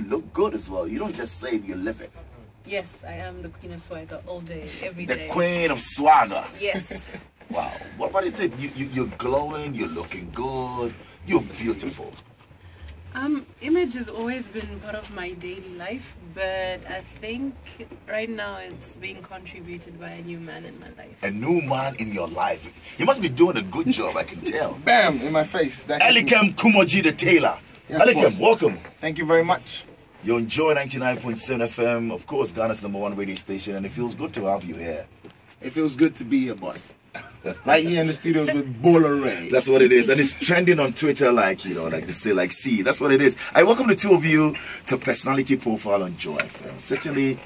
look good as well. You don't just say it, you live it. Yes, I am the queen of swagger all day, every The day. queen of swagger. Yes. Wow. What is it? You're glowing, you're looking good, you're beautiful. Image has always been part of my daily life, but I think right now it's being contributed by a new man in my life. A new man in your life. You must be doing a good job, I can tell. Bam! In my face. Elikem Kumordzie the tailor. Yes, Elikem, boss. welcome. Thank you very much. You enjoy 99.7 FM, of course, Ghana's #1 radio station, and it feels good to have you here. It feels good to be here, boss. Right here in the studios with Bola Ray. That's what it is, and it's trending on Twitter, like, you know, like they say, like, see, that's what it is. I welcome the two of you to Personality Profile on Joy FM. Certainly,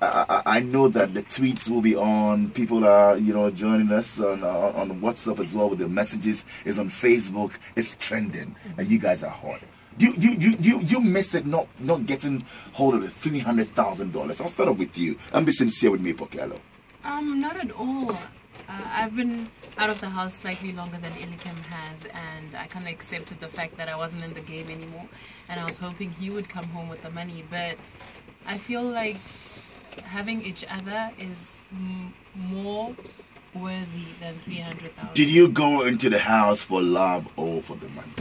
I know that the tweets will be on. People are, you know, joining us on WhatsApp as well with the messages. It's on Facebook. It's trending, and you guys are hot. Do you miss it not getting hold of the $300,000? I'll start off with you. And be sincere with me, Pokello. Not at all. I've been out of the house slightly longer than Elikem has, and I kind of accepted the fact that I wasn't in the game anymore, and I was hoping he would come home with the money, but I feel like having each other is more worthy than $300,000. Did you go into the house for love or for the money?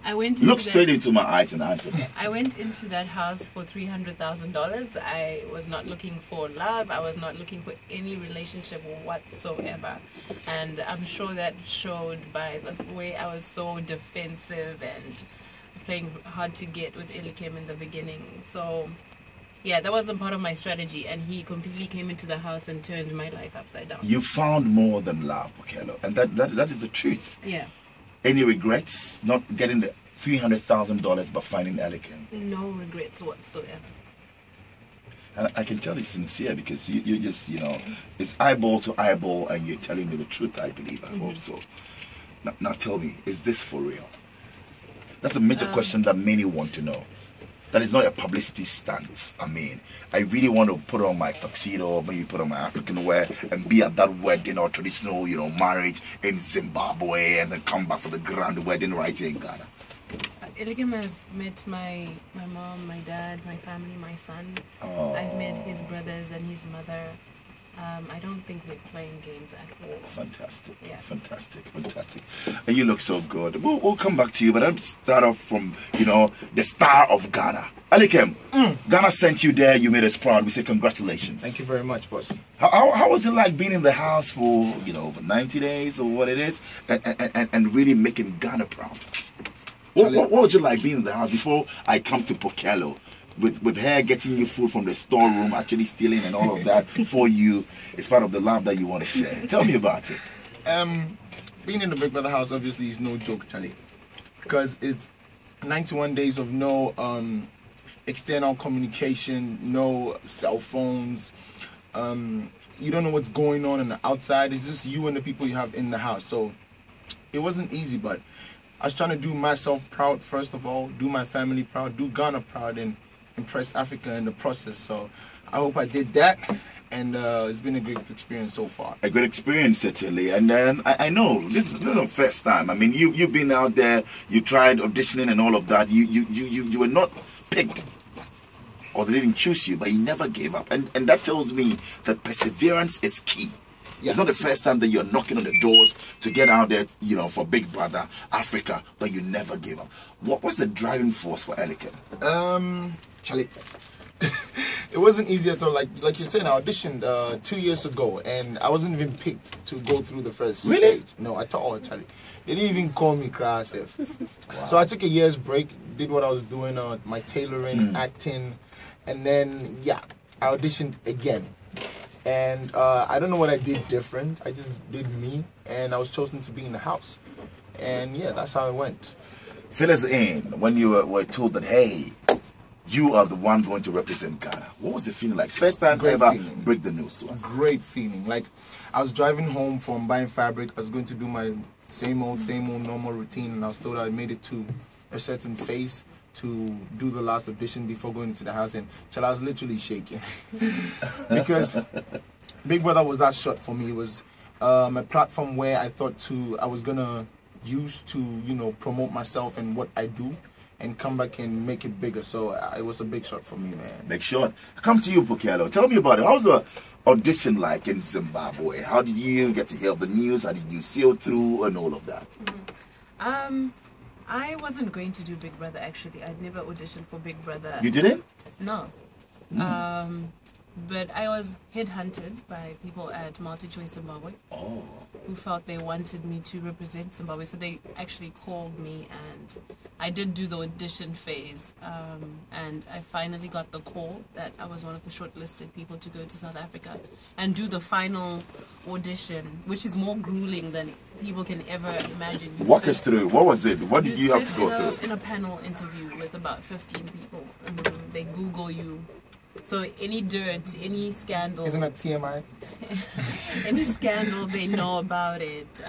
I went into Look straight into my eyes and answer that. I went into that house for $300,000. I was not looking for love. I was not looking for any relationship whatsoever. And I'm sure that showed by the way I was so defensive and playing hard to get with Elikem in the beginning. So, yeah, that wasn't part of my strategy. And he completely came into the house and turned my life upside down. You found more than love, Pokello. And that is the truth. Yeah. Any regrets not getting the $300,000 but finding Elikem? No regrets whatsoever. And I can tell it's sincere because you just, you know, it's eyeball to eyeball and you're telling me the truth, I believe. I hope so. Now tell me, is this for real? That's a major question that many want to know. That is not a publicity stunt. I mean, I really want to put on my tuxedo, maybe put on my African wear and be at that wedding or traditional, you know, marriage in Zimbabwe and then come back for the grand wedding right here in Ghana. Elikem has met my mom, my dad, my family, my son. Oh. I've met his brothers and his mother. I don't think we're playing games at all. Fantastic. Yeah. Fantastic. Fantastic. And you look so good. We'll come back to you, but I'll start off from, you know, the star of Ghana. Elikem, Ghana sent you there. You made us proud. We say congratulations. Thank you very much, boss. How was it like being in the house for, you know, for 90 days or what it is and really making Ghana proud? What was it like being in the house before I come to Pokello? With her getting you food from the storeroom, actually stealing and all of that for you, it's part of the love that you want to share. Tell me about it. Being in the Big Brother house obviously is no joke, Charlie, because it's 91 days of no external communication, no cell phones. You don't know what's going on the outside. It's just you and the people you have in the house. So it wasn't easy, but I was trying to do myself proud first of all, do my family proud, do Ghana proud, and impress Africa in the process. So I hope I did that, and it's been a great experience so far. A great experience, certainly. And then I know this is not the first time. I mean, you've been out there, you tried auditioning and all of that. You were not picked, or they didn't choose you, but you never gave up. And that tells me that perseverance is key. Yeah. It's not the first time that you're knocking on the doors to get out there, you know, for Big Brother Africa, but you never gave up. What was the driving force for Elikem? Charlie, it wasn't easy at all. Like you said, I auditioned 2 years ago, and I wasn't even picked to go through the first stage. No, at all, Charlie. They didn't even call me class F. Wow. So I took a year's break, did what I was doing, my tailoring, acting, and then, yeah, I auditioned again. And I don't know what I did different. I just did me, and I was chosen to be in the house. And yeah, that's how it went. Fill us in when you were told that, hey, you are the one going to represent Ghana. What was the feeling like? First time ever break the news to us. Great feeling. Like, I was driving home from buying fabric. I was going to do my same old normal routine, and I was told I made it to a certain phase to do the last audition before going into the house, and I was literally shaking because Big Brother was that shot for me. It was a platform where I thought I was gonna use to, you know, promote myself and what I do, and come back and make it bigger. So it was a big shot for me, man. Big shot. Come to you, Pokello. Tell me about it. How's the audition like in Zimbabwe? How did you get to hear the news? How did you sail through and all of that? I wasn't going to do Big Brother, actually. I'd never auditioned for Big Brother. You didn't? No. But I was headhunted by people at MultiChoice Zimbabwe, who felt they wanted me to represent Zimbabwe. So they actually called me, and I did do the audition phase. And I finally got the call that I was one of the shortlisted people to go to South Africa and do the final audition, which is more grueling than people can ever imagine. Walk us through. What was it? What did you have to go through? In a panel interview with about 15 people. They Google you. So any dirt, any scandal. Isn't that TMI? Any scandal, they know about it.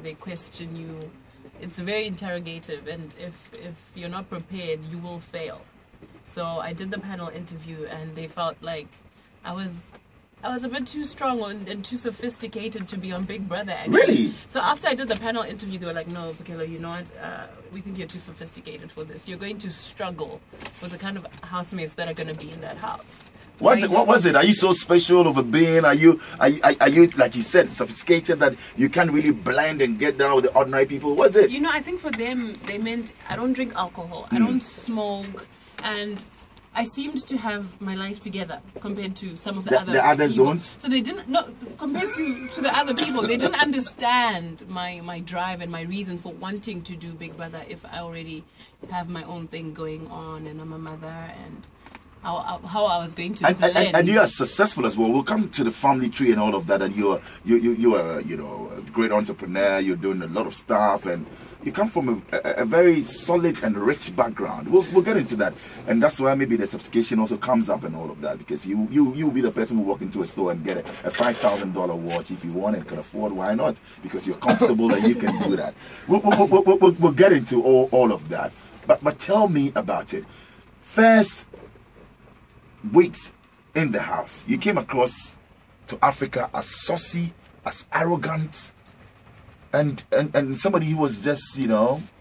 They question you. It's very interrogative, and if you're not prepared, you will fail. So I did the panel interview, and they felt like I was a bit too strong and too sophisticated to be on Big Brother, actually. Really? So after I did the panel interview, they were like, no, Pokello, you know what? We think you're too sophisticated for this. You're going to struggle with the kind of housemates that are going to be in that house. What was it? Are you so special of a being? Are you, like you said, sophisticated that you can't really blend and get down with the ordinary people? What was it? You know, I think for them, they meant I don't drink alcohol. I don't smoke. And I seemed to have my life together compared to some of the others people. Don't? So they didn't, no, compared to the other people, they didn't understand my drive and my reason for wanting to do Big Brother if I already have my own thing going on and I'm a mother, and how I was going to blend. And you are successful as well. We'll come to the family tree and all of that, and you are a great entrepreneur. You're doing a lot of stuff, and you come from a very solid and rich background. We'll get into that, and that's why maybe the sophistication also comes up and all of that, because you'll be the person who walk into a store and get a $5,000 watch if you want and can afford. Why not? Because you're comfortable and you can do that. We'll get into all of that, but tell me about it. First weeks in the house, you came across to Africa as saucy, as arrogant, and somebody who was just,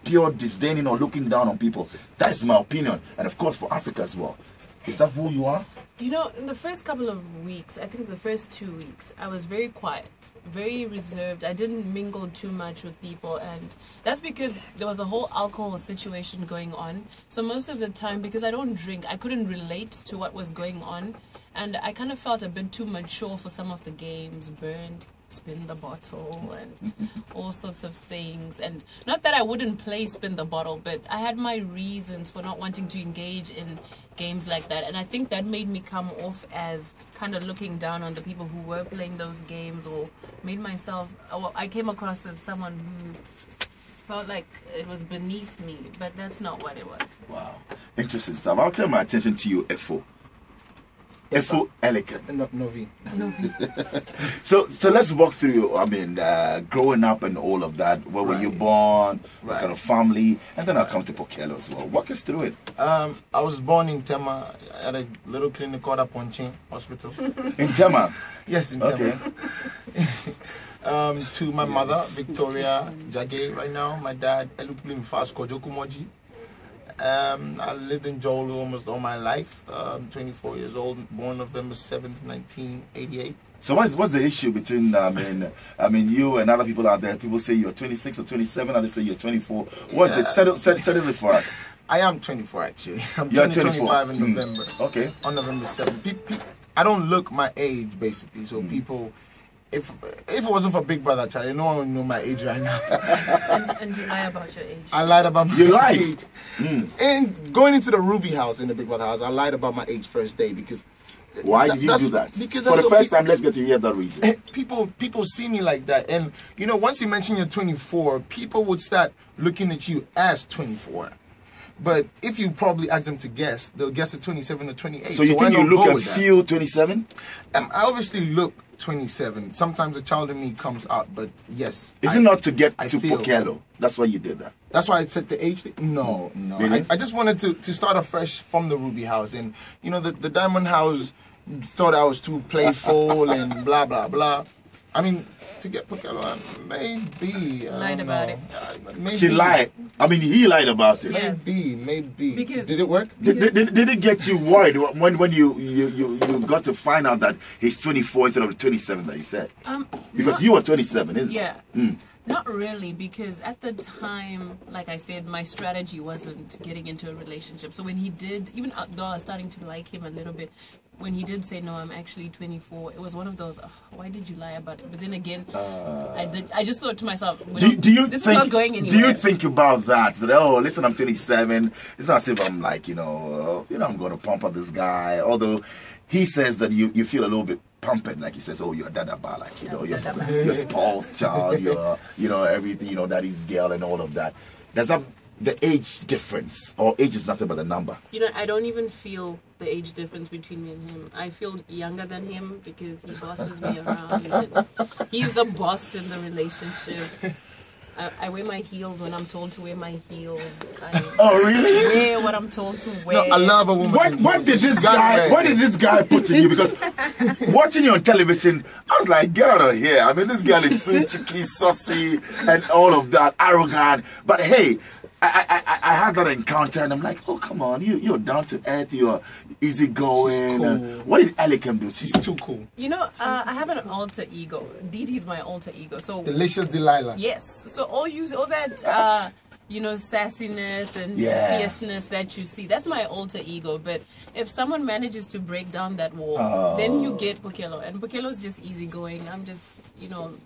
pure disdaining or looking down on people. That is my opinion, and of course for Africa as well. Is that who you are? You know, in the first couple of weeks, I think the first 2 weeks, I was very quiet, very reserved. I didn't mingle too much with people, and that's because there was a whole alcohol situation going on. So most of the time, because I don't drink, I couldn't relate to what was going on, and I kind of felt a bit too mature for some of the games, burned, spin the bottle, and all sorts of things. And not that I wouldn't play spin the bottle, but I had my reasons for not wanting to engage in games like that, and I think that made me come off as kind of looking down on the people who were playing those games, or made myself, I came across as someone who felt like it was beneath me, but that's not what it was. Wow, interesting stuff. I'll turn my attention to you, Efo. Efo Elikem. Novi. So let's walk through, growing up and all of that. Where were you born? What kind of family? And then I'll come to Pokello as well. Walk us through it. I was born in Tema at a little clinic called Aponchin Hospital. In Tema? Yes, in Tema. To my mother, Victoria Jage, right now. My dad, Elikem Kumordzie. I lived in Jolo almost all my life. 24 years old, born November 7th, 1988. So what's the issue between you and other people out there? People say you're 26 or 27, others say you're 24. What's it? Settle it for us. I am 24 actually. I'm You're 25 in November. Okay. On November 7th. I don't look my age basically, so people. If it wasn't for Big Brother, Charlie, no one would know my age right now. and you lie about your age. I lied about my age. Mm. And going into the Ruby house, in the Big Brother house, I lied about my age first day because. Why did you do that? Because for the first time, let's get to hear that reason. People see me like that, and once you mention you're 24, people would start looking at you as 24. But if you probably ask them to guess, they'll guess at 27 or 28. So you think you look and feel 27? I obviously look 27. Sometimes the child in me comes out, but yes. Is it not to get to Pokello? That's why you did that. That's why I set the age. No. Really? I just wanted to start afresh from the Ruby house. And, the Diamond house thought I was too playful and blah, blah, blah. I mean, to get Pokello, maybe. Lied about it. Maybe. She lied. I mean, he lied about it. Yeah. Maybe. Because- Did it work? Did it get you worried when you got to find out that he's 24 instead of the 27 that he said? Because you were 27, isn't it? Yeah. Not really, because at the time, like I said, my strategy wasn't getting into a relationship. So when he did, even though I was starting to like him a little bit, when he did say, no, I'm actually 24, it was one of those, why did you lie about it? But then again, I just thought to myself, this is not going anywhere. Do you think about that? Oh, listen, I'm 27. It's not as if I'm like, I'm going to pump up this guy. Although he says that you feel a little bit pumping, like he says, oh, you're dada ba, like, you're spoiled child, you're everything, daddy's girl and all of that. Does that, the age difference, or age is nothing but a number? I don't even feel the age difference between me and him. I feel younger than him because he bosses me around. He's the boss in the relationship. I wear my heels when I'm told to wear my heels. Oh, really? Wear what I'm told to wear. No, I love a woman. What did this guy put in you? Because watching you on television, I was like, get out of here. I mean, this girl is so cheeky, saucy, and all of that, arrogant. But hey, I had that encounter, and I'm like, oh, come on, you're down to earth, you're easygoing. She's cool. What did Elikem do? She's too cool. I have an alter ego. Didi's my alter ego. So Delicious Delilah. yes. So all that sassiness and fierceness that you see, that's my alter ego. But if someone manages to break down that wall, then you get Pokello. And Pokello's just easygoing. I'm just,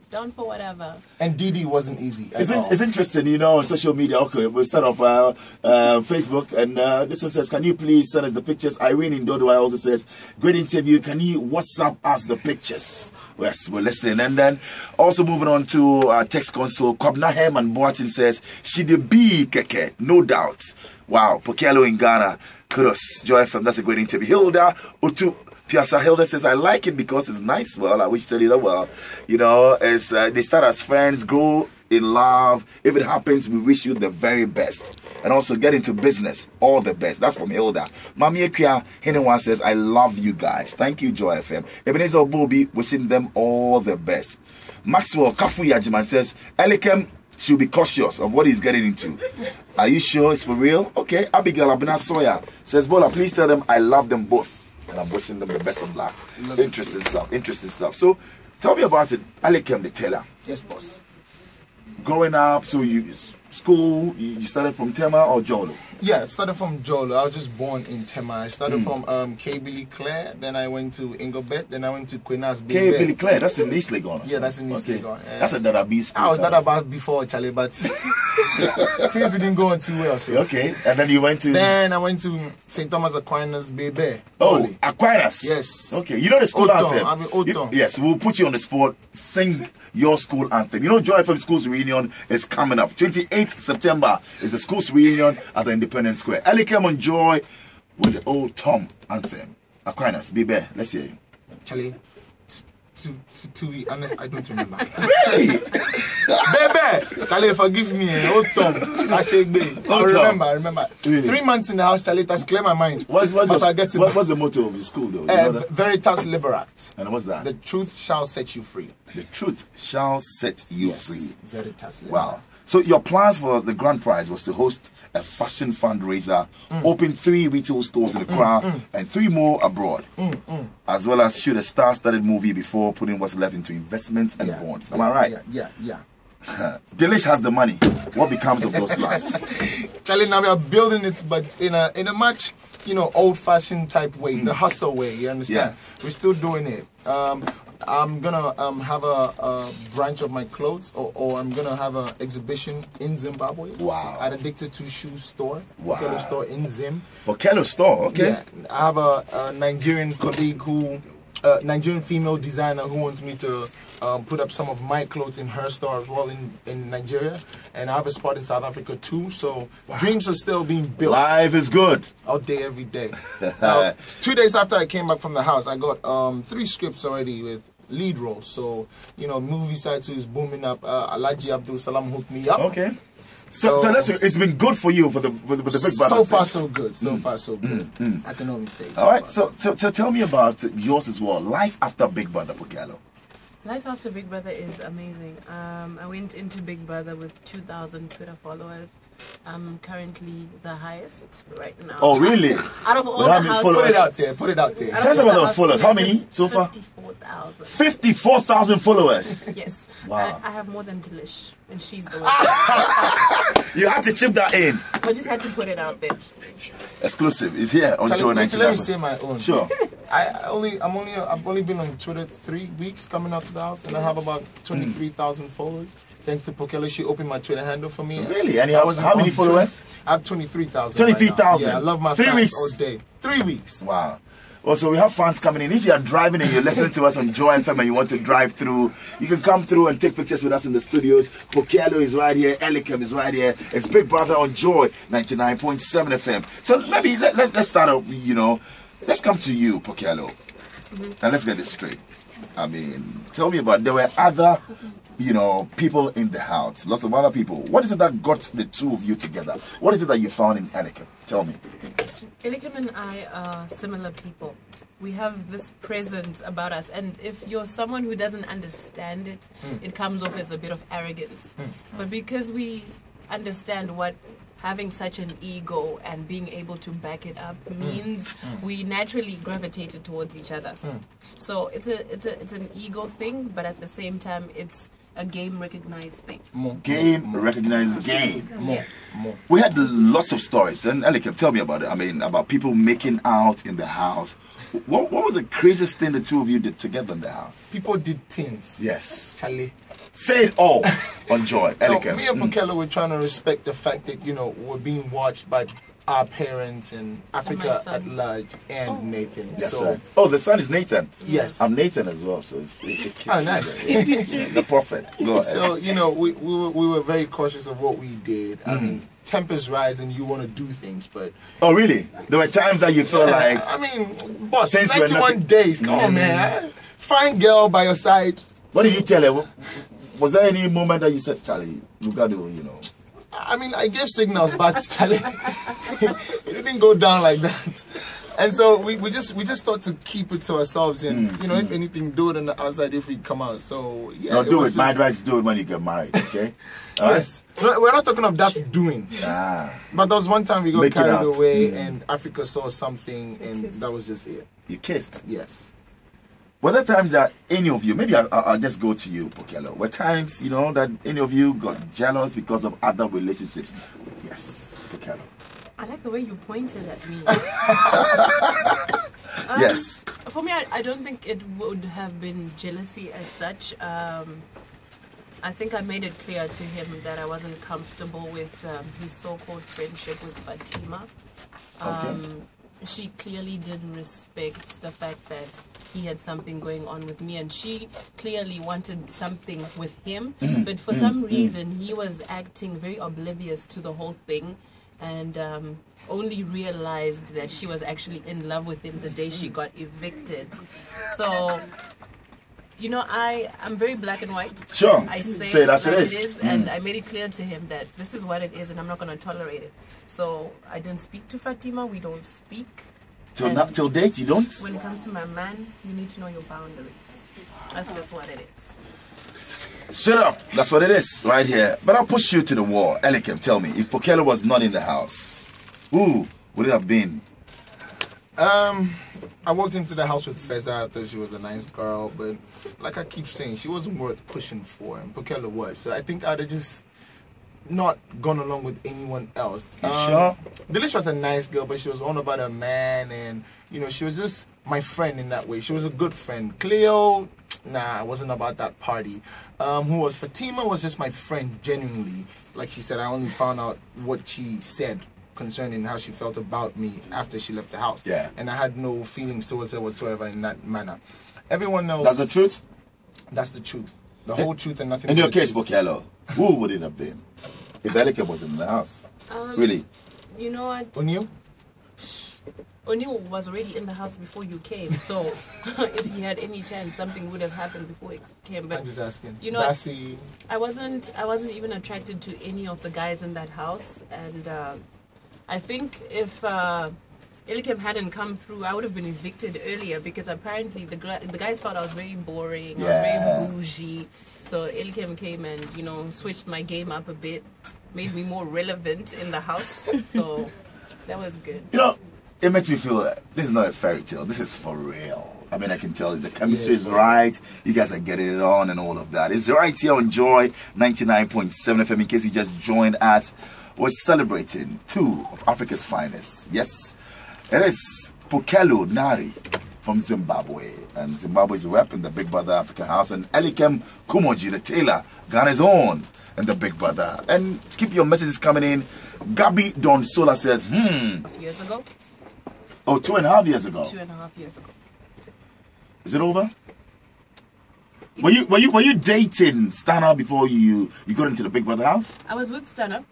down for whatever. And Didi wasn't easy. It's interesting, on social media. Okay, we'll start off Facebook, and this one says, can you please send us the pictures? Irene in Dodua also says, great interview. Can you WhatsApp us the pictures? Yes, we're listening. And then also moving on to text console, Kobna Herman Boatin says, she the B keke, no doubt. Wow, Pokello in Ghana. Kudos. Joy FM, that's a great interview. Hilda Utu Piazza Hilda says, I like it because it's nice. Well, I wish to tell you that, well, as they start as friends, grow in love. If it happens, we wish you the very best. And also get into business, all the best. That's from Hilda. Mami Ekia Hinewan says, I love you guys. Thank you, Joy FM. Ebenezer Obobi, wishing them all the best. Maxwell Kafu Yajiman says, Elikem should be cautious of what he's getting into. Are you sure it's for real? Okay. Abigail Abina Soya says, Bola, please tell them I love them both. And I'm wishing them the best of luck. Interesting stuff. So, tell me about it. Elikem the tailor. Yes, boss. Growing up, so you started from Tema or Jolo? Yeah, it started from Jolo. I was just born in Tema. I started from K. Billy Clare, then I went to Ingobet, then I went to Kwenas K. Billy Clare, that's in East Legon. Yeah, that's in East Legon. Yeah. That's a Dadabi school. I was not about before, Charlie, but things didn't go on too well. So. Okay, and then you went to? Then I went to St. Thomas Aquinas, Bebe. Oh, Aquinas? Yes. Okay, you know the school anthem? I mean, Oton. Yes, we'll put you on the spot. Sing your school anthem. Joy FM Schools Reunion is coming up. 28th September is the schools reunion at the Independence Square. Elikem and Joy with the old Tom anthem. Aquinas, be there. Let's hear you. Charlie, to be honest, I don't remember. Really? Baby! Charlie, forgive me. Old Tom. I remember. Really? 3 months in the house, Charlie, that's clear my mind. What's the motto of your school, though? Veritas Liberact. And what's that? The truth shall set you free. The truth shall set you free. Veritas Liberact. Wow. So your plans for the grand prize was to host a fashion fundraiser, open 3 retail stores in Accra and 3 more abroad, as well as shoot a star-studded movie before putting what's left into investments and bonds. Am I right? Yeah. Delish has the money. What becomes of those plans? Charlie, now we are building it, but in a much old-fashioned type way, the hustle way. You understand? Yeah. We're still doing it. I'm gonna have a branch of my clothes, or I'm gonna have an exhibition in Zimbabwe. Wow. At Addicted to Shoes store. Wow. Pokello store in Zim. Pokello store, okay. Yeah. I have a Nigerian colleague Nigerian female designer who wants me to put up some of my clothes in her store as well in Nigeria. And I have a spot in South Africa too. So dreams are still being built. Life is good. All day, every day. Now, 2 days after I came back from the house, I got 3 scripts already with lead roles. So, movie side 2 is booming up. Alaji Abdul Salam hooked me up. Okay. So it's been good for you with the Big Brother. So far, so good. So far, so good. I can only say. All right. So tell me about yours as well. Life after Big Brother, Pokello. Life after Big Brother is amazing. I went into Big Brother with 2,000 Twitter followers. I'm currently the highest right now. Oh, really? Out of all Well, the how many houses, followers? Put it out there. Put it out there. Tell us about the followers. How many so far? 54,000. 54,000 followers. Yes. Wow. I have more than Delish, and she's the one. You had to chip that in. I just had to put it out there. Exclusive. It's here on Joe Let me 99. say my own. Sure. I've only been on Twitter 3 weeks coming out to the house, and I have about 23,000 followers. Thanks to Pokello, she opened my Twitter handle for me. Really? And how many followers? I have 23,000. 23,000. Yeah, I love my 3 fans weeks. all day. 3 weeks. Wow. Well, so we have fans coming in. If you are driving and you're listening to us on Joy FM and you want to drive through, you can come through and take pictures with us in the studios. Pokello is right here. Elikem is right here. It's Big Brother on Joy 99.7 FM. So maybe let's start off, let's come to you, Pokello. And let's get this straight. I mean, tell me about, there were other, people in the house, lots of other people. What is it that got the two of you together? What is it that you found in Elikem? Tell me. Elikem and I are similar people. We have this presence about us, and if you're someone who doesn't understand it, it comes off as a bit of arrogance. But because we understand what having such an ego and being able to back it up means, we naturally gravitated towards each other. So it's an ego thing, but at the same time, it's a game recognized thing. Game recognized game. Yeah. We had lots of stories, and Elikem, tell me about it. I mean, about people making out in the house. What was the craziest thing the two of you did together in the house? People did things. Yes. Charlie. Say it all on Joy. Elikem. Me and Pokello were trying to respect the fact that, we're being watched by our parents and Africa at large and Nathan. Yes, so, sir. Oh, the son is Nathan. Yes. I'm Nathan as well, so it's nice. The prophet. Go ahead. So, we were very cautious of what we did. I mean, tempers rise and you want to do things, but... Oh, really? There were times that you felt like... I mean, boss, Since we're 91 days, come on, man. Fine girl by your side. What did you tell her? Was there any moment that you said, Charlie, you got to, I mean, I gave signals, but Charlie, it didn't go down like that. And so we just thought to keep it to ourselves, and if anything, do it on the outside if we come out. So yeah, no, do it. My advice is do it when you get married. Okay. Yes. No, we're not talking of that doing. But there was one time we got carried away, and Africa saw something, and that was just it. You kissed. Yes. Were there times that any of you, maybe I'll just go to you, Pokello, were times, that any of you got jealous because of other relationships? Yes, Pokello. I like the way you pointed at me. Yes. For me, I don't think it would have been jealousy as such. I think I made it clear to him that I wasn't comfortable with his so-called friendship with Fatima. She clearly didn't respect the fact that he had something going on with me, and she clearly wanted something with him, but for some reason he was acting very oblivious to the whole thing, and only realized that she was actually in love with him the day she got evicted. So, I'm very black and white. Sure. I say it as like it is. and I made it clear to him that this is what it is, and I'm not going to tolerate it. So I didn't speak to Fatima. We don't speak. Till date, you don't? When it comes to my man, you need to know your boundaries. That's just what it is. Shut up. That's what it is right here. But I'll push you to the wall. Elikem, tell me, if Pokello was not in the house, who would it have been? I walked into the house with Feza. I thought she was a nice girl, but like I keep saying, she wasn't worth pushing for, and Pokello was. So I think I'd have just not gone along with anyone else. You sure? Delish was a nice girl, but she was on about a man, and she was just my friend in that way. She was a good friend. Cleo, nah, it wasn't about that party. Who was Fatima was just my friend genuinely. Like she said, I only found out what she said concerning how she felt about me after she left the house. Yeah. And I had no feelings towards her whatsoever in that manner. Everyone else... That's the truth? That's the truth. The whole truth and nothing. In your case, Pokello, who would it have been if Elikem was in the house? Really? You know what? O'Neill? O'Neill was already in the house before you came, so if he had any chance, something would have happened before he came. But I'm just asking. You know, Bassi. I wasn't even attracted to any of the guys in that house, and I think if Elikem hadn't come through, I would have been evicted earlier because apparently the guys thought I was very boring, I was very bougie. So Elikem came and, you know, switched my game up a bit, made me more relevant in the house. So that was good. You know, it makes me feel that this is not a fairy tale. This is for real. I mean, I can tell you the chemistry is right. You guys are getting it on and all of that. It's right here on Joy 99.7 FM. In case you just joined us, we're celebrating two of Africa's finest. Yes, it is Pokello Nare from Zimbabwe. And Zimbabwe is rep in the Big Brother Africa House. And Elikem Kumordzie, the tailor, Ghana's own in the Big Brother. And keep your messages coming in. Gabi Don Sola says, Years ago? Oh, 2.5 years ago. 2.5 years ago. Is it over? Were you dating Stana before you got into the Big Brother house? I was with Stana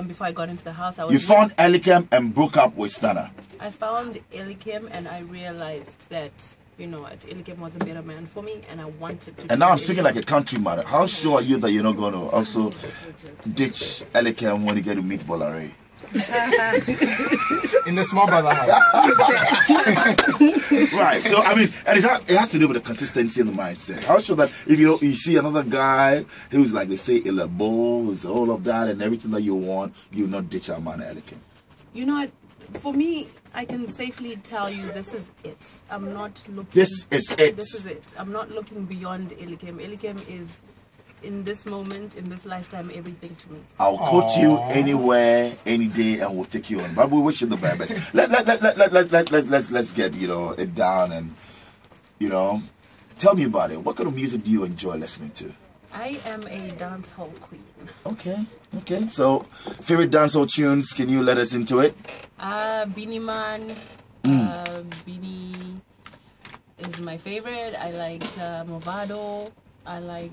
before I got into the house. You found Elikem and broke up with Stana. I found Elikem and I realized that, you know, Elikem was a better man for me and I wanted to. And now I'm speaking like a country mother. How sure are you that you're not going to also ditch Elikem when you get to meet Bola Ray? In the small brother house. Right. So I mean, and it has to do with the consistency and the mindset. How sure that if you see another guy who's like they say illable, who's all of that and everything that you want, you not ditch our man Elikem. You know what? For me, I can safely tell you this is it. I'm not looking. This is it. This is it. I'm not looking beyond Elikem. Elikem is, in this moment, in this lifetime, everything to me. I'll quote you anywhere, any day, and we'll take you on. But we wish you the very best. Let's get it down and tell me about it. What kind of music do you enjoy listening to? I am a dancehall queen. Okay. So, favorite dancehall tunes? Can you let us into it? Beanie Man. Beanie is my favorite. I like Movado. I like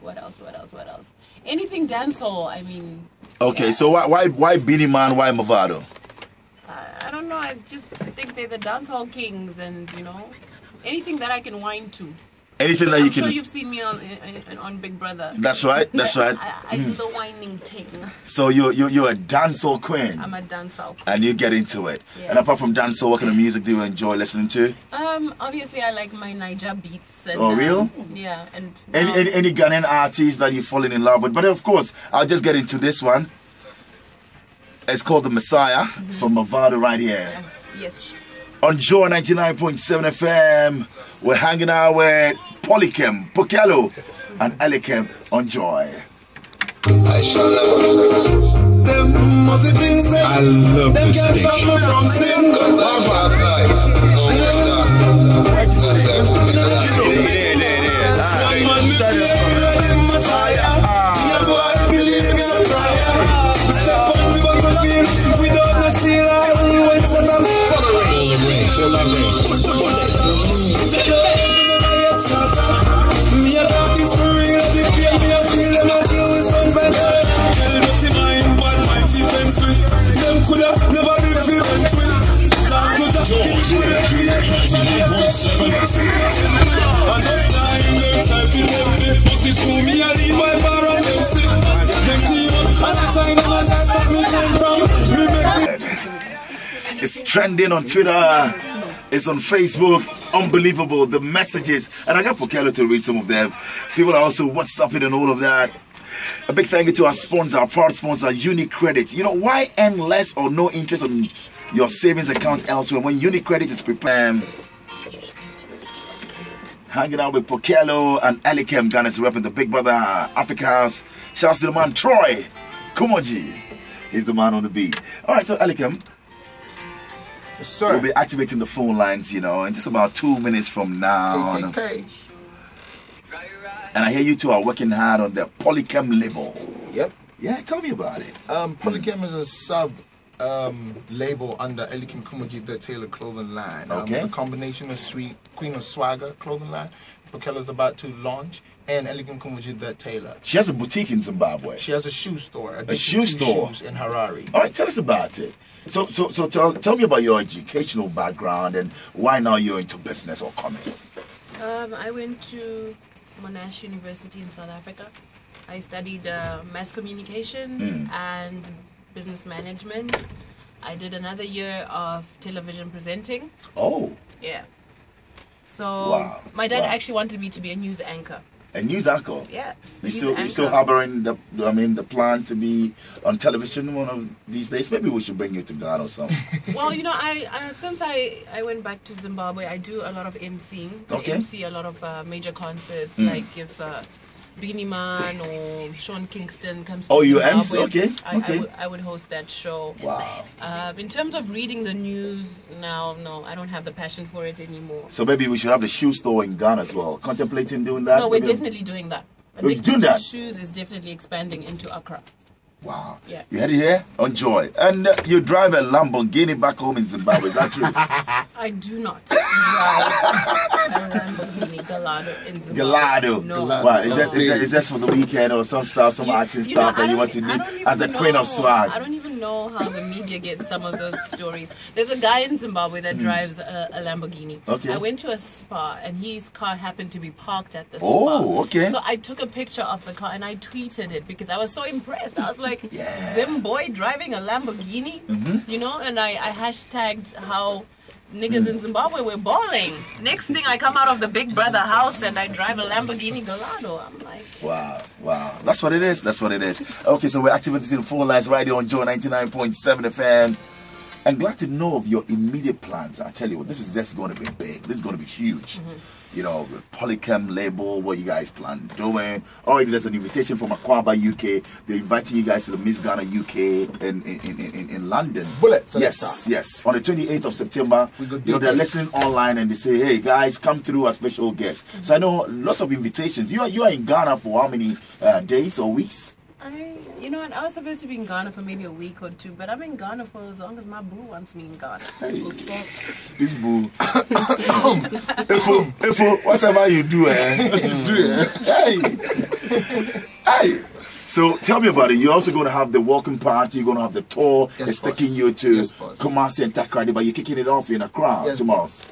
what else? Anything dancehall. I mean. Okay, so why Beanie Man? Why Movado? I don't know. I just think they're the dancehall kings, and anything that I can whine to. Anything that you can. I'm sure you've seen me on Big Brother. That's right. I do the whining thing. So you're a dancehall queen. I'm a dancehall queen. And you get into it. Yeah. And apart from dancehall, what kind of music do you enjoy listening to? Obviously I like my Niger beats. And, real? Yeah. And any Ghanaian artists that you've fallen in love with? But of course, I'll just get into this one. It's called The Messiah from Movado right here. Yes. On Joy 99.7 FM, we're hanging out with Polikem, Pokello, and Elikem on Joy. I love this It's trending on Twitter. It's on Facebook. Unbelievable, the messages. And I got Pokello to read some of them. People are also WhatsApping and all of that. A big thank you to our sponsor, our proud sponsor, UniCredit. Why earn less or no interest on your savings account elsewhere when UniCredit is prepared? Hanging out with Pokello and Elikem, Ghana's rep in the Big Brother Africa House. Shouts to the man Troy Kumordzie. He's the man on the beat. Alright, so Elikem, yes, sir. We'll be activating the phone lines, in just about 2 minutes from now. Okay. And I hear you two are working hard on the Polikem label. Yep. Yeah, tell me about it. Polikem is a sub label under Elikem Kumordzie, the Taylor clothing line. It's a combination of Queen of Swagger clothing line. Pokello's about to launch, and Elikem Kumordzie, the Taylor. She has a boutique in Zimbabwe. She has a shoe store. A shoe store shoes in Harare. All right, tell us about it. So tell me about your educational background and why now you're into business or commerce. I went to Monash University in South Africa. I studied mass communications and business management. I did another year of television presenting. Oh, Yeah. So Wow. my dad Wow. actually wanted me to be a news anchor. a news anchor. Yeah. You news still anchor. harboring the plan to be on television one of these days? Maybe we should bring you to Ghana or something. Well, you know, I since I went back to Zimbabwe, I do a lot of emceeing. Okay. I MC a lot of major concerts, Mm. like if Beanie Man or Sean Kingston comes to Oh, you Zimbabwe, MC? Okay, okay. I would host that show. Wow. In terms of reading the news, now, no, I don't have the passion for it anymore. So maybe we should have the shoe store in Ghana as well. Contemplating doing that? No, we're Maybe- definitely doing that. We're Addicted doing to that? Shoes is definitely expanding into Accra. Wow. Yeah. You heard it here? Enjoy. And you drive a Lamborghini back home in Zimbabwe. Is that true? I do not drive a Lamborghini Gallardo in Zimbabwe. Gallardo. No. Wow. Is no. that just for the weekend or some stuff, some action You know, stuff that I you don't want to e- I do don't even as the queen of know. swag? I don't even know how the media gets some of those stories. There's a guy in Zimbabwe that drives a Lamborghini. Okay. I went to a spa and his car happened to be parked at the spa. Oh, okay. So I took a picture of the car and I tweeted it because I was so impressed. I was like, Yeah. Zim boy driving a Lamborghini, you know, and I hashtagged how niggas in Zimbabwe were balling. Next thing I come out of the Big Brother house and I drive a Lamborghini Gallardo. I'm like, Wow, wow. That's what it is. That's what it is. Okay, so we're activating the phone lines right here on Joy 99.7 FM. And glad to know of your immediate plans. I tell you what, this is just going to be big. This is going to be huge. You know, the Polikem label, what you guys plan doing. Already there's an invitation from Akwaba, UK. They're inviting you guys to the Miss Ghana UK in London. Bullet selector. Yes. On the 28th of September, We go you know, they're do listening online and they say, hey guys, come through as special guests. So I know lots of invitations. You are in Ghana for how many days or weeks? you know what? I was supposed to be in Ghana for maybe a week or two, but I'm in Ghana for as long as my boo wants me in Ghana. Hey. So, This boo. Ifo, whatever you do, Hey. So tell me about it. You're also going to have the welcome party. You're going to have the tour. Yes, it's boss. taking you to Yes, boss. Kumasi and Takrady, but you're kicking it off in Accra Yes, tomorrow. boss.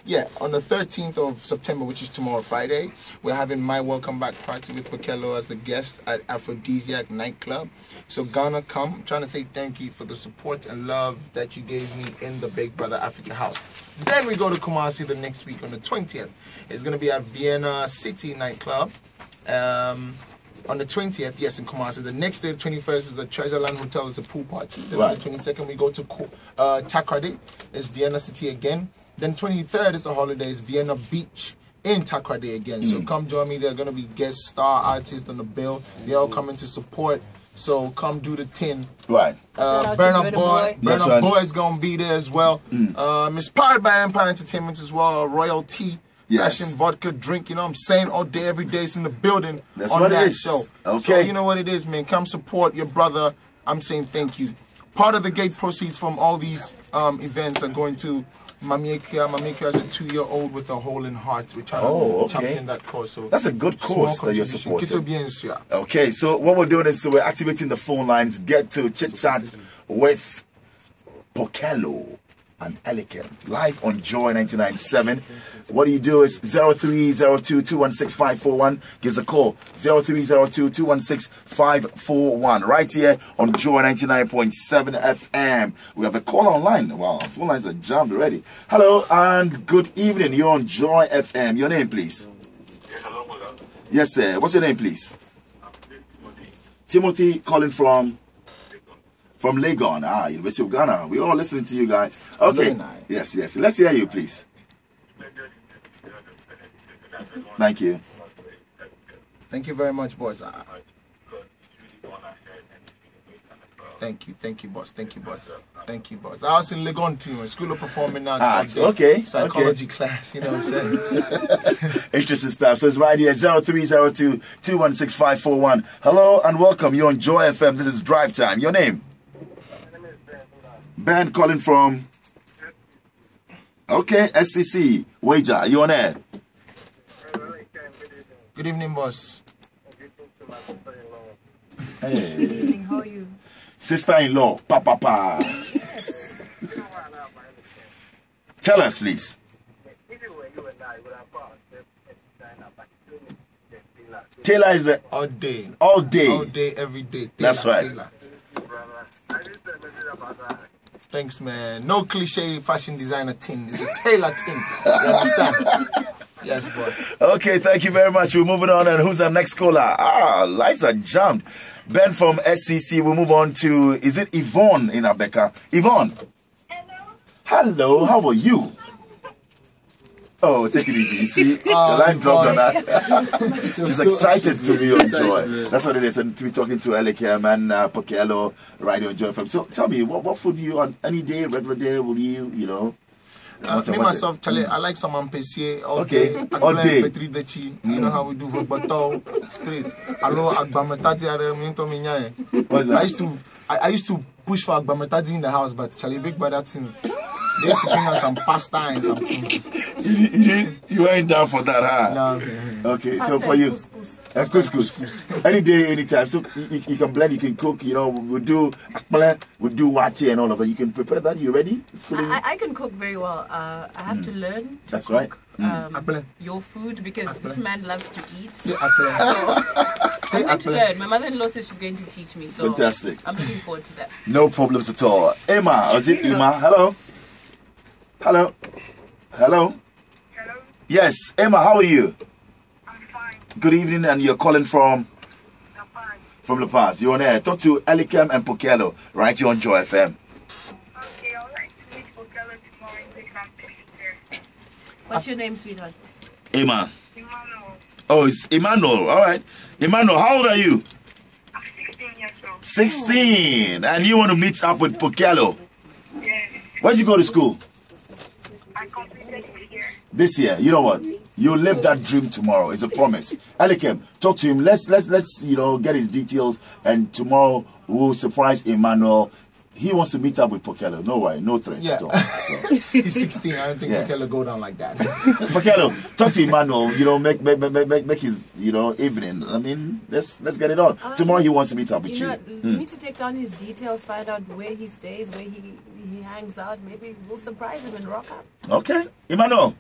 Yeah, on the 13th of September, which is tomorrow, Friday, we're having my welcome back party with Pokello as the guest at Aphrodisiac nightclub. So Ghana, come. I'm trying to say thank you for the support and love that you gave me in the Big Brother Africa house. Then we go to Kumasi the next week on the 20th. It's going to be at Vienna City nightclub. On the 20th, yes, in Kumasi. The next day, the 21st, is the Treasureland Hotel. It's a pool party. Then on the 22nd, we go to Takrady. It's Vienna City again. Then 23rd is a holiday. It's Vienna Beach in Takrady again. So come join me. There are going to be guest star artists on the bill. They're all coming to support. So come do the 10. Right. Shout out to Burna Burna Boy. Boy. Yes, Burna right. Boy is going to be there as well. Inspired by Empire Entertainment as well. Royalty. Yes. Fashion, vodka, drink, you know what I'm saying? All day, every day, it's in the building. That's on what it that is. show. Okay. So you know what it is, man. Come support your brother. I'm saying thank you. Part of the gate proceeds from all these events are going to Mamiekia. Mamiekia is a 2-year-old with a hole in heart. We're trying to champion that cause. So That's a good cause that you're small contribution. supporting. Quito bien, sir. Okay, so what we're doing is we're activating the phone lines, get to chit chat with Pokello and Elikem live on Joy 99.7. What you do is 0302-216-541. Give us a call 0302-216-541 right here on Joy 99.7 FM. We have a call online. Wow, our phone lines are jammed already. Hello and good evening. You're on Joy FM. Your name, please. Yes, sir. What's your name, please? Timothy calling from Legon, University of Ghana. We're all listening to you guys. Okay. Very nice. Yes. Let's hear you, please. Thank you. Thank you very much, boss. Thank you, boss. Thank you, boss. I was in Legon too, in School of Performing Arts. Okay. Psychology class, you know what I'm saying? Interesting stuff. So it's right here, 0302-216-541. Hello and welcome. You're on Joy FM. This is Drive Time. Your name? Ben calling from... Okay, SCC. Wager, you on air? Good evening, boss. Hey. good evening. How are you? Sister-in-law, pa. Yes. Tell us, please. Taylor is the All day. all day. All day, every day. That's right. Taylor. Thanks, man. No cliche fashion designer thing. It's a tailor thing. You understand? Yes, boss. Okay, thank you very much. We're moving on. And who's our next caller? Lights are jammed. Ben from SCC. We'll move on to, is it Yvonne in Abeka? Yvonne. Hello, how are you? Oh, take it easy. You see, the line dropped on us. She's excited to be on Joy. That's what it is. And to be talking to Elikem and Pokello, radio Joy FM. So tell me, what food do you on any day, regular day, will you, you know? Me myself, Charlie, I like some ampesier all day. All day. You know how we do bato straight. Hello, agbametadi. I used to push for agbametadi in the house, but Charlie, big brother things. They used to bring us some pasta and some things. You ain't down for that, huh? No. Okay, so for you, couscous. Any day, anytime. So you can blend, you can cook. You know, we do wachi and all of that. You can prepare that. You ready? I can cook very well. I have to learn. That's cook, right. Your food because this man loves to eat. So I'm going to learn. My mother-in-law says she's going to teach me. So fantastic. I'm looking forward to that. No problems at all. Emma, is it Emma? Hello. Hello. Hello. Hello. Yes, Emma, how are you? I'm fine. Good evening, and you're calling from? I'm fine. From La Paz. You're on air. Talk to Elikem and Pokello right here on Joy FM. Okay, I would like to meet Pokello tomorrow in Ghana and What's your name, sweetheart? Emma. Emmanuel. Oh, it's Emmanuel. All right. Emmanuel, how old are you? I'm 16 years old. 16. And you want to meet up with Pokello? Yes. Where'd you go to school? I completed this year. This year. You know what? You'll live that dream tomorrow. It's a promise. Elikem, talk to him. Let's you know, get his details, and tomorrow we'll surprise Emmanuel. He wants to meet up with Pokello. No worry, no threats at all. So. He's 16. I don't think Pokello go down like that. Pokello, talk to Emmanuel. You know, make his, you know, evening. I mean, let's get it on. Tomorrow he wants to meet up with you. You need to take down his details, find out where he stays, where he hangs out. Maybe we'll surprise him and rock up. Okay, Emmanuel.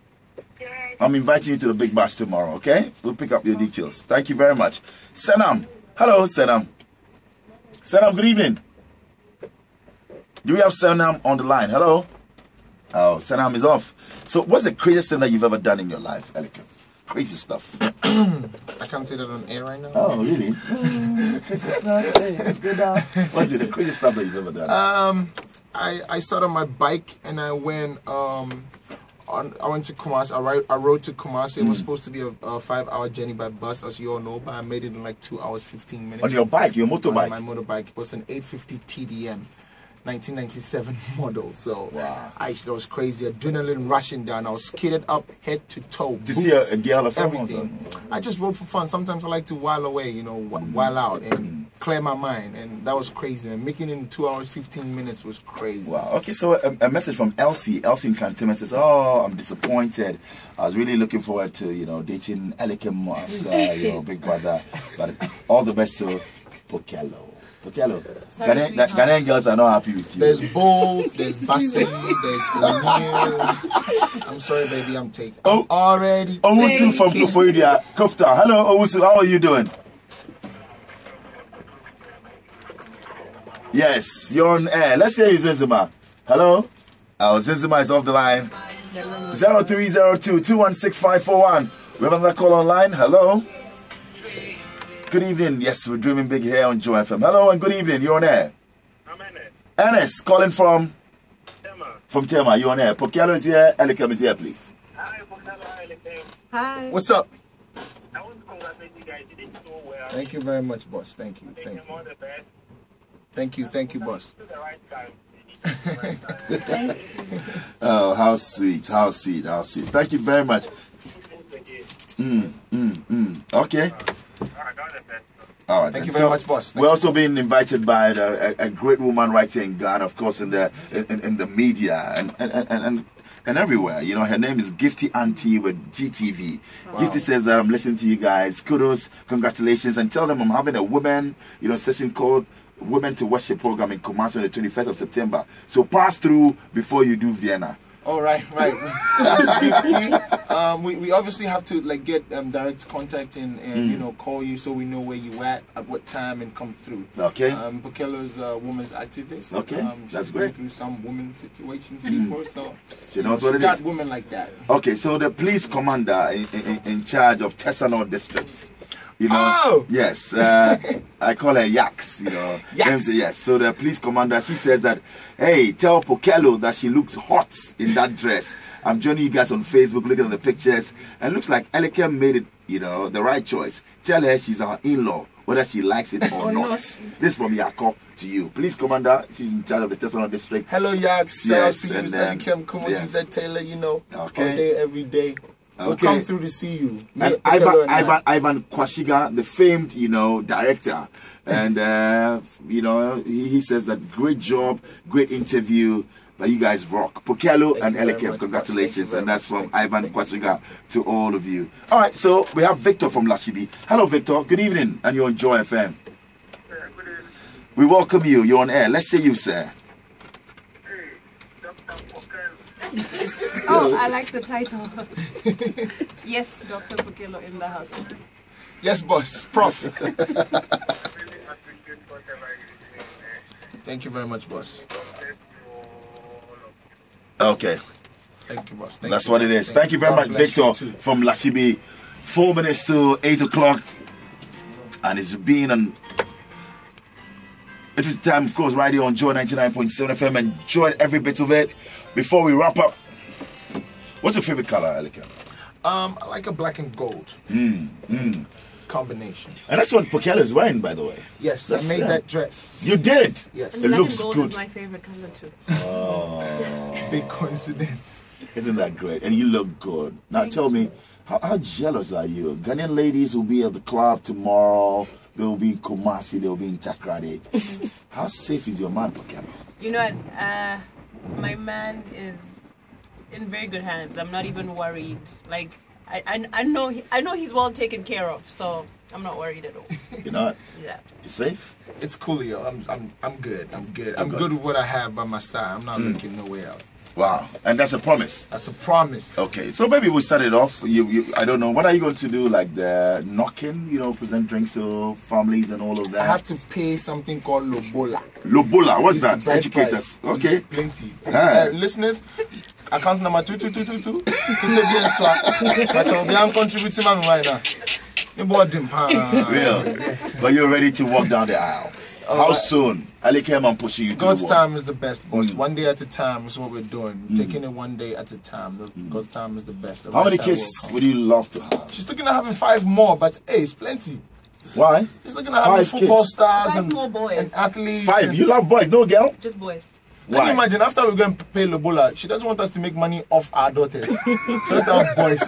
Yes. I'm inviting you to the big bash tomorrow. Okay, we'll pick up your details. Thank you very much. Senam, hello, Senam. Senam, good evening. Do we have Senam on the line? Hello? Oh, Senam is off. So what's the craziest thing that you've ever done in your life, Elikem? Crazy stuff. I can't say that on air right now. Oh, really? Crazy stuff. Hey, let's go down. What's it, the craziest stuff that you've ever done? I started on my bike and I went I went to Kumordzie. I rode to Kumordzie. It was supposed to be a 5-hour journey by bus, as you all know, but I made it in like 2 hours 15 minutes. On your bike, your motorbike? On my motorbike. It was an 850 TDM. 1997 model. So wow. That was crazy. Adrenaline rushing down. I was skated up head to toe. Did you see a girl or something? Everything. I just rode for fun. Sometimes I like to while away, you know, while out and clear my mind. And that was crazy. And making it in 2 hours 15 minutes was crazy. Wow. Okay, so a message from Elsie. Elsie in Cantima says, "Oh, I'm disappointed. I was really looking forward to, you know, dating Elikem after, you know, big brother. But all the best to Pokello." Pokello, Ghanaian girls are not happy with you. There's Bolt, there's Bassi, there's O'Neil. I'm sorry, baby, I'm taking. I'm already Owusu from Kumordzie, Kofta. Hello, Owusu, how are you doing? Yes, you're on air. Let's hear you, Zenzima. Hello? Oh, Zenzima is off the line. 0302-216-541. We have another call online. Hello? Good evening. Yes, we're dreaming big here on Joy FM. Hello and good evening. You're on air. I'm Ernest. Ernest, calling from? Tema. From Tema. You're on air. Pokello is here. Elikem is here, please. Hi, Pokello. Hi, Elikem. Hi. What's up? I want to congratulate you guys. You did so well. Thank you very much, boss. Thank you. Thank you. All the best. Thank you, boss. To the right time. Thank you. Oh, how sweet. How sweet. How sweet. Thank you very much. Okay. All right, thank you very much, boss. We're also being invited by a great woman right here in Ghana, of course, in the media and everywhere. You know, her name is Gifty Auntie with GTV. Wow. Gifty says that I'm listening to you guys. Kudos, congratulations, and tell them I'm having a women, you know, session called Women to Worship program in Kumordzie on the 21st of September. So pass through before you do Vienna. Oh, right. That's 50. We obviously have to like get direct contact and you know, call you so we know where you at what time and come through. Okay. Pokello is a woman's activist. Okay, that's she's been great. through some women's situations before, so She knows what it got is. women like that. Okay, so the police commander in charge of Tesano district. You know, Oh! yes, I call her Yaks, you know. Yaks. Yes, so the police commander, she says that, hey, tell Pokello that she looks hot in that dress. I'm joining you guys on Facebook, looking at the pictures, and it looks like Elikem made it, you know, the right choice. Tell her she's our in-law, whether she likes it or not. This is from Yako to you. Police commander, she's in charge of the Tesano district. Hello, Yaks. Shout Yes, out to you, and, Elikem, Kumordzie, yes. that Taylor, you know, Okay. all day, every day. We'll Okay. come through to see you. Me, And Pokello, and I. Ivan Kwashiga, the famed, you know, director, and you know, he says that great job, great interview, but you guys rock. Pokello and Thank you very Elikem, much, congratulations, boss. and that's from Thank you. Ivan Kwashiga to all of you. All right, so we have Victor from Lashibi. Hello, Victor. Good evening, and you're on Joy FM. Good evening. We welcome you. You're on air. Let's say you, sir. Hey, Dr. Pokello. Oh, I like the title. Yes, Dr. Pokello in the house. Yes, boss. Prof. I really appreciate whatever you're doing, man. Thank you very much, boss. God bless you all of you. Okay. Thank you, boss. That's what it is. Thank you very God much, bless you Victor too. from Lashibi. 4 minutes to 8 o'clock. And it's been an interesting time, of course, right here on Joy 99.7 FM. Enjoy every bit of it. Before we wrap up, what's your favorite color, Elikem? I like a black and gold combination. And that's what Pokello is wearing, by the way. Yes, That's I made it. that dress. You did? Yes. It Black looks and gold good. is my favorite color too. Big coincidence. Isn't that great? And you look good. Now tell me, how jealous are you? Ghanaian ladies will be at the club tomorrow. They'll be in Kumasi. They'll be in Takrady. How safe is your man, Pokello? You know what? My man is in very good hands. I'm not even worried. Like I know he's well taken care of, so I'm not worried at all. You know what? Yeah. You safe? It's Coolio. I'm good. I'm good. I'm good with what I have by my side. I'm not looking nowhere else. Wow. And that's a promise. That's a promise. Okay, so maybe we'll start it off. I don't know. What are you going to do? Like the knocking, you know, present drinks to families and all of that? I have to pay something called Lobola. Lobola, what's It's that? bride Educate price. us. Okay. It's plenty. Ah. Listeners, account number 22222. But I'll be contributing my right now. Real. Yes. But you're ready to walk down the aisle. How soon? Elikem, I'm pushing you to God's the wall. time is the best, boss. One day at a time is what we're doing. Taking it one day at a time. God's time is the best. The How many rest I will kids come. would you love to have? She's looking at having 5 more, but hey, it's plenty. Why? She's looking at having 5 football kids. stars 5 and, more boys. and athletes. 5. and- You love boys, no girl? Just boys. Can Why? you imagine after we're going to pay Lobola, she doesn't want us to make money off our daughters. Just our boys.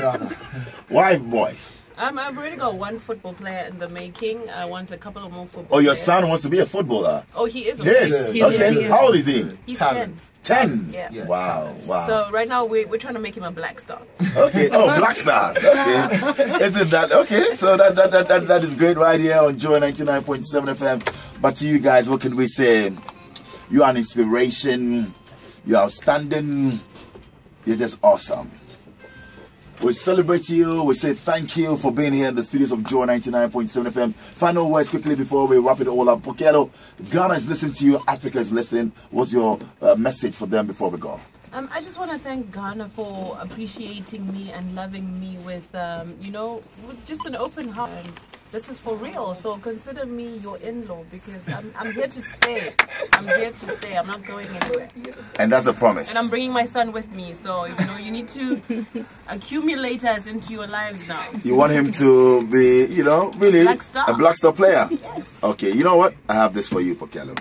Why boys? I've already got 1 football player in the making. I want a couple of more football Oh, your players. son wants to be a footballer. Oh, he is. Yes. He Okay. is. How old is he? He's Talent. 10. Yeah. Yeah, Wow. talent. Wow. So right now we're trying to make him a black star. Okay. Oh, Black Stars. Okay. Isn't that okay? So that is great right here on Joy 99.7 FM. But to you guys, what can we say? You are an inspiration. You're outstanding. You're just awesome. We celebrate you. We say thank you for being here in the studios of Joy 99.7 FM. Final words quickly before we wrap it all up. Pokello, Ghana is listening to you. Africa is listening. What's your message for them before we go? I just want to thank Ghana for appreciating me and loving me with, you know, with just an open heart. And this is for real. So consider me your in-law because I'm here to stay. I'm here to stay. I'm not going anywhere. And that's a promise. And I'm bringing my son with me. So, you know, you need to accumulate us into your lives now. You want him to be, you know, really Black star. a Black Star player? Yes. Okay, you know what? I have this for you, Pokello.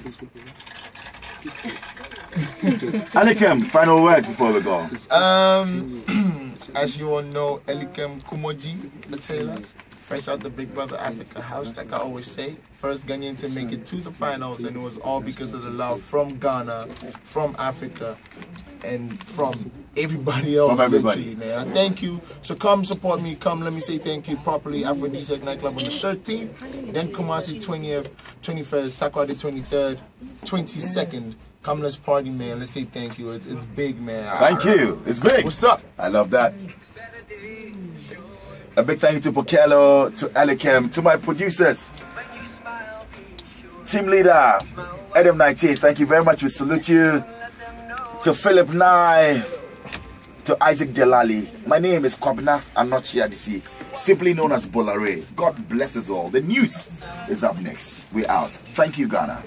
Elikem, final words before we go. As you all know, Elikem Kumordzie, the tailor, fresh out the Big Brother Africa house, like I always say. First Ghanaian to make it to the finals, and it was all because of the love from Ghana, from Africa, and from everybody else. From everybody. literally, man. I thank you. So come support me. Come, let me say thank you properly. Aphrodisiac Nightclub on the 13th, then Kumasi 20th, 21st, Takrady 23rd, 22nd. Come, let's party, man. Let's say thank you. It's big, man. Thank you. It's big. What's up? I love that. A big thank you to Pokello, to Elikem, to my producers. Team leader, Adam 98, thank you very much. We salute you. To Philip Nye, to Isaac Delali. My name is Kwabna. I'm not here to see. Simply known as Bola Ray. God bless us all. The news is up next. We're out. Thank you, Ghana.